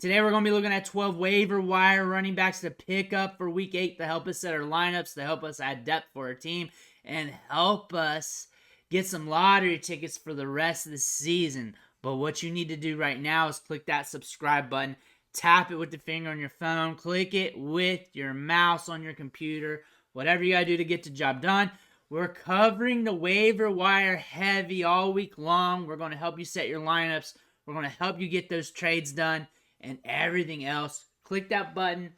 Today we're going to be looking at 12 waiver wire running backs to pick up for week 8 to help us set our lineups, to help us add depth for our team, and help us get some lottery tickets for the rest of the season. But what you need to do right now is click that subscribe button, tap it with the finger on your phone, click it with your mouse on your computer, whatever you got to do to get the job done. We're covering the waiver wire heavy all week long. We're going to help you set your lineups. We're going to help you get those trades done and everything else. Click that button.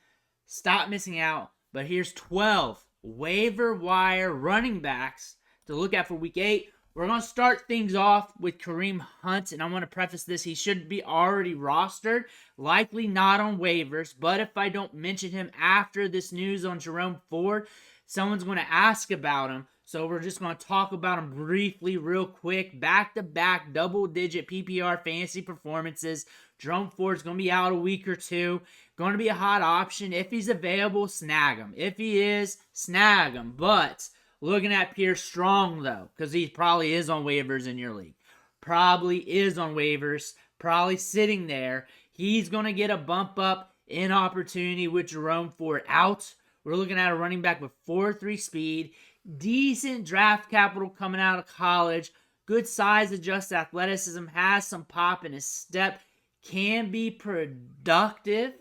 Stop missing out. But here's 12 waiver wire running backs to look at for week 8. We're going to start things off with Kareem Hunt, and I want to preface this. He should be already rostered, likely not on waivers, but if I don't mention him after this news on Jerome Ford, someone's going to ask about him. So we're just going to talk about him briefly, real quick. Back-to-back double-digit PPR fantasy performances. Jerome Ford's going to be out a week or two. Going to be a hot option. If he's available, snag him. If he is, snag him. But looking at Pierre strong, though, because he probably is on waivers in your league. Probably is on waivers. Probably sitting there. He's going to get a bump up in opportunity with Jerome Ford out. We're looking at a running back with 4.3 speed. Decent draft capital coming out of college. Good size, adjusted athleticism. Has some pop in his step. Can be productive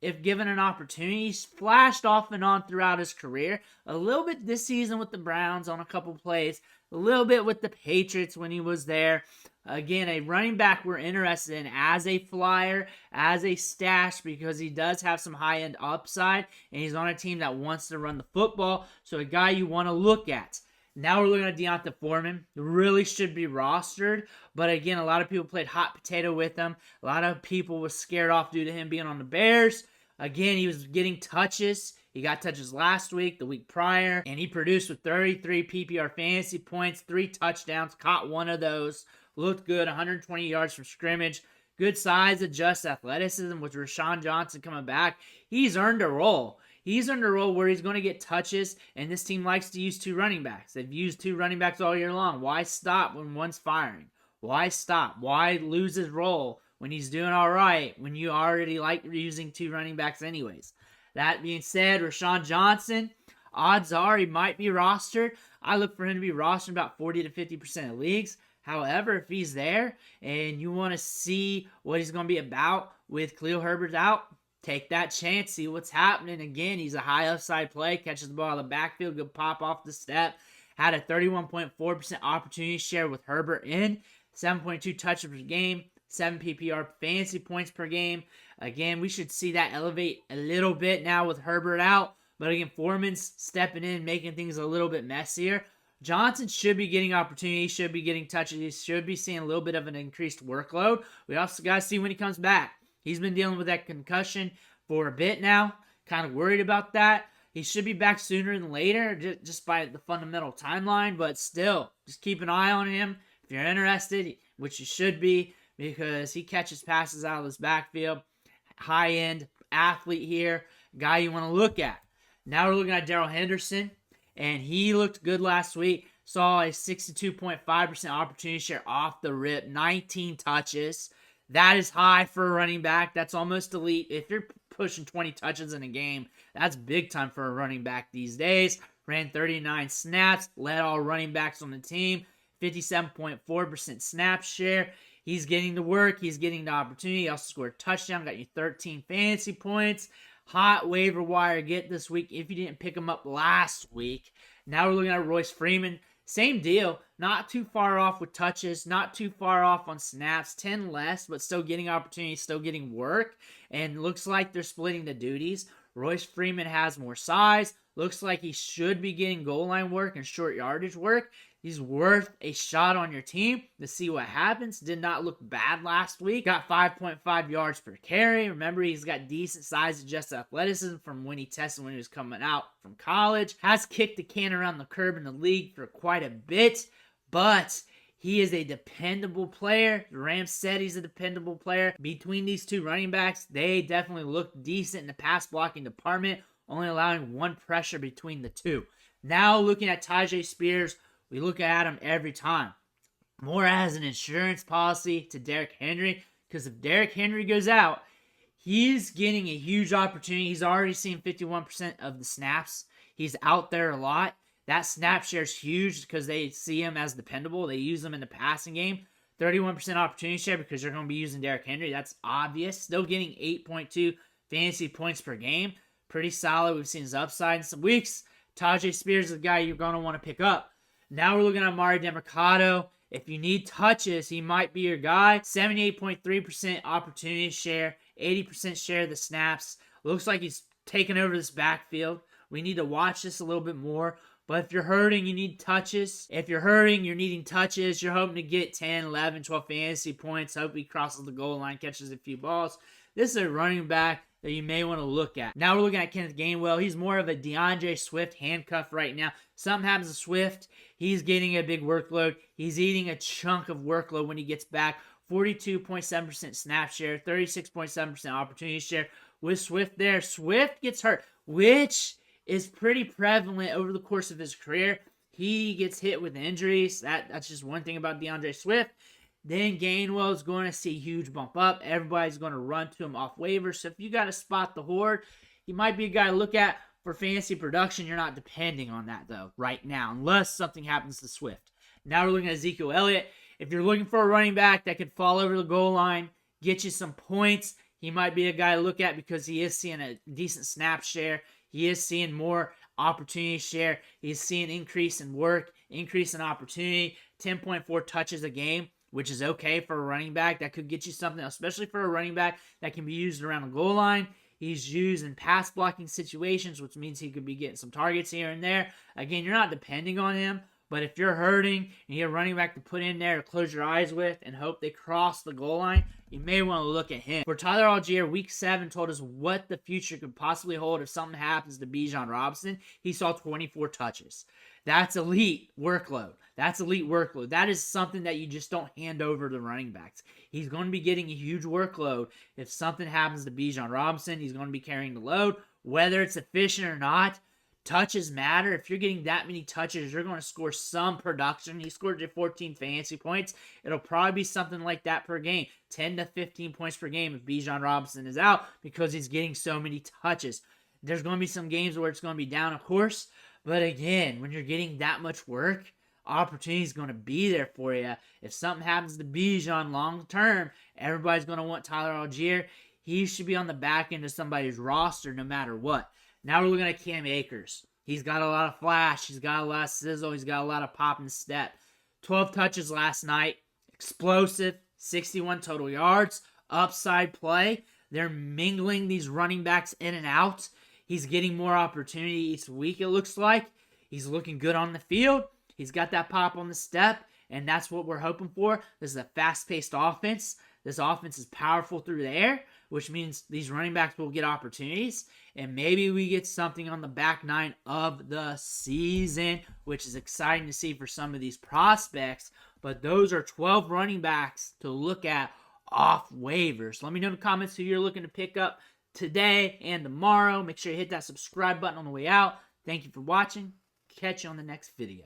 if given an opportunity. He's flashed off and on throughout his career. A little bit this season with the Browns on a couple plays. A little bit with the Patriots when he was there. Again, a running back we're interested in as a flyer, as a stash, because he does have some high-end upside, and he's on a team that wants to run the football, so a guy you want to look at. Now we're looking at D'Onta Foreman. Really should be rostered, but again, a lot of people played hot potato with him. A lot of people were scared off due to him being on the Bears. Again, he was getting touches. He got touches last week, the week prior, and he produced with 33 PPR fantasy points, 3 touchdowns, caught one of those. Looked good, 120 yards from scrimmage. Good size, adjusted athleticism with Rashawn Johnson coming back. He's earned a role. He's earned a role where he's going to get touches, and this team likes to use 2 running backs. They've used 2 running backs all year long. Why stop when one's firing? Why stop? Why lose his role when he's doing all right when you already like using 2 running backs anyways? That being said, Rashawn Johnson, odds are he might be rostered. I look for him to be rostered about 40 to 50% of leagues. However, if he's there and you want to see what he's going to be about with Khalil Herbert out, take that chance, see what's happening. Again, he's a high upside play, catches the ball in the backfield, good pop off the step. Had a 31.4% opportunity share with Herbert in, 7.2 touches per game, 7 PPR fantasy points per game. Again, we should see that elevate a little bit now with Herbert out. But again, Foreman's stepping in, making things a little bit messier. Johnson should be getting opportunities, should be getting touches, he should be seeing a little bit of an increased workload. We also got to see when he comes back. He's been dealing with that concussion for a bit now. Kind of worried about that. He should be back sooner than later, just by the fundamental timeline. But still, just keep an eye on him if you're interested, which you should be, because he catches passes out of this backfield. High-end athlete here, guy you want to look at. Now we're looking at Darrell Henderson, and he looked good last week. Saw a 62.5% opportunity share off the rip, 19 touches. That is high for a running back. That's almost elite. If you're pushing 20 touches in a game, that's big time for a running back these days. Ran 39 snaps, led all running backs on the team, 57.4% snap share. He's getting to work. He's getting the opportunity. He also scored a touchdown, got you 13 fantasy points. Hot waiver wire get this week if you didn't pick him up last week. Now we're looking at Royce Freeman. Same deal. Not too far off with touches. Not too far off on snaps. 10 less, but still getting opportunities, still getting work. And looks like they're splitting the duties. Royce Freeman has more size. Looks like he should be getting goal line work and short yardage work. He's worth a shot on your team to see what happens. Did not look bad last week. Got 5.5 yards per carry. Remember, he's got decent size, adjusted athleticism from when he tested when he was coming out from college. Has kicked the can around the curb in the league for quite a bit, but he is a dependable player. The Rams said he's a dependable player. Between these 2 running backs, they definitely look decent in the pass blocking department, only allowing 1 pressure between the 2. Now looking at Tyjae Spears, we look at him every time. More as an insurance policy to Derrick Henry, because if Derrick Henry goes out, He's getting a huge opportunity. He's already seen 51% of the snaps. He's out there a lot. That snap share is huge because they see him as dependable. They use him in the passing game. 31% opportunity share because you're going to be using Derrick Henry. That's obvious. Still getting 8.2 fantasy points per game. Pretty solid. We've seen his upside in some weeks. Tajay Spears is a guy you're going to want to pick up. Now we're looking at Amari DeMarcado. If you need touches, he might be your guy. 78.3% opportunity share. 80% share of the snaps. Looks like he's taking over this backfield. We need to watch this a little bit more. But if you're hurting, you need touches. If you're hurting, you're needing touches. You're hoping to get 10, 11, 12 fantasy points. Hope he crosses the goal line, catches a few balls. This is a running back that you may want to look at. Now we're looking at Kenneth Gainwell. He's more of a DeAndre Swift handcuff right now. Something happens to Swift. He's getting a big workload. He's eating a chunk of workload when he gets back. 42.7% snap share, 36.7% opportunity share. With Swift there, Swift gets hurt, which is pretty prevalent over the course of his career. He gets hit with injuries. That's just one thing about DeAndre Swift. Then Gainwell is going to see a huge bump up. Everybody's going to run to him off waivers. So if you got to spot the horde, he might be a guy to look at for fantasy production. You're not depending on that, though, right now, unless something happens to Swift. Now we're looking at Ezekiel Elliott. If you're looking for a running back that could fall over the goal line, get you some points, he might be a guy to look at because he is seeing a decent snap share. He is seeing more opportunity share. He's seeing increase in work, increase in opportunity, 10.4 touches a game, which is okay for a running back. That could get you something, especially for a running back that can be used around the goal line. He's used in pass blocking situations, which means he could be getting some targets here and there. Again, you're not depending on him. But if you're hurting and you're running back to put in there to close your eyes with and hope they cross the goal line, you may want to look at him. For Tyler Algier, Week 7 told us what the future could possibly hold if something happens to Bijan Robinson. He saw 24 touches. That's elite workload. That is something that you just don't hand over to running backs. He's going to be getting a huge workload. If something happens to Bijan Robinson, he's going to be carrying the load. Whether it's efficient or not, touches matter. If you're getting that many touches, you're going to score some production. He scored 14 fantasy points. It'll probably be something like that per game. 10 to 15 points per game if Bijan Robinson is out because he's getting so many touches. There's going to be some games where it's going to be down, of course. But again, when you're getting that much work, opportunity is going to be there for you. If something happens to Bijan long term, everybody's going to want Tyler Algier. He should be on the back end of somebody's roster no matter what. Now we're looking at Cam Akers. He's got a lot of flash. He's got a lot of sizzle. He's got a lot of pop and step. 12 touches last night. Explosive. 61 total yards. Upside play. They're mingling these running backs in and out. He's getting more opportunity each week, it looks like. He's looking good on the field. He's got that pop on the step, and that's what we're hoping for. This is a fast-paced offense. This offense is powerful through the air, which means these running backs will get opportunities. And maybe we get something on the back nine of the season, which is exciting to see for some of these prospects. But those are 12 running backs to look at off waivers. Let me know in the comments who you're looking to pick up today and tomorrow. Make sure you hit that subscribe button on the way out. Thank you for watching. Catch you on the next video.